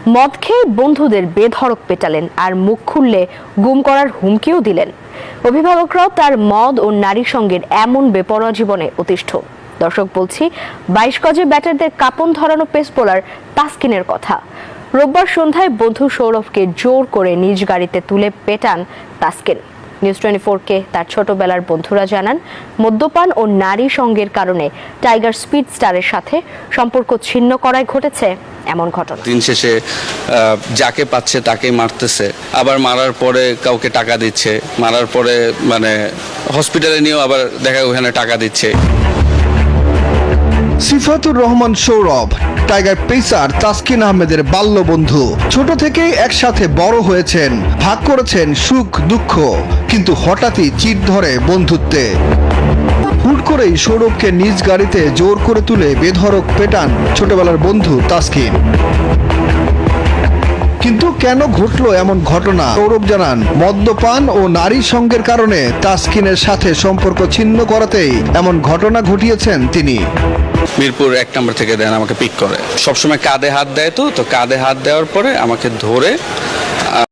মদ খেয়ে বন্ধুদের বেধড়ক পেটালেন আর মুখ খুললে গুম করার হুমকিও দিলেন। অভিভাবকরাও তার মদ ও নারী সঙ্গের এমন বেপরোয়া জীবনে অতিষ্ঠ। দর্শক, বলছি 22 গজে ব্যাটারদের কাঁপন ধরানো পেস বোলার তাসকিনের কথা। রোববার সন্ধ্যায় বন্ধু সৌরভকে জোর করে নিজ গাড়িতে তুলে পেটান তাসকিন। নিউজ 24-কে তার ছোটবেলার বন্ধুরা জানান, মদ্যপান ও নারী সঙ্গের কারণে টাইগার স্পিড স্টারের সাথে সম্পর্ক ছিন্ন করায় ঘটেছে এমন ঘটনা। দিন শেষে যাকে পাচ্ছে তাকে মারতেছে, আবার মারার পরে কাউকে টাকা দিচ্ছে, মারার পরে মানে হসপিটালে নিয়েও আবার দেখা ওখানে টাকা দিচ্ছে। সিফাতুর রহমান সৌরভ টাইগার পেসার তাসকিন আহমেদের বাল্য বন্ধু। ছোট থেকেই একসাথে বড় হয়েছেন, ভাগ করেছেন সুখ দুঃখ, কিন্তু হঠাৎই চিট ধরে বন্ধুত্বে। হুট করেই সৌরভকে নিজ গাড়িতে জোর করে তুলে বেধড়ক পেটান ছোটবেলার বন্ধু তাসকিন। কিন্তু কেন ঘটলো এমন ঘটনা? সৌরভ জানান, মদ্যপান ও নারী সঙ্গের কারণে তাসকিনের সাথে সম্পর্ক ছিন্ন করাতেই এমন ঘটনা ঘটিয়েছেন তিনি। মিরপুর 1 নম্বর থেকে দেন আমাকে পিক করে, সবসময় কাঁধে হাত দেয়, তো কাঁধে হাত দেওয়ার পরে আমাকে ধরে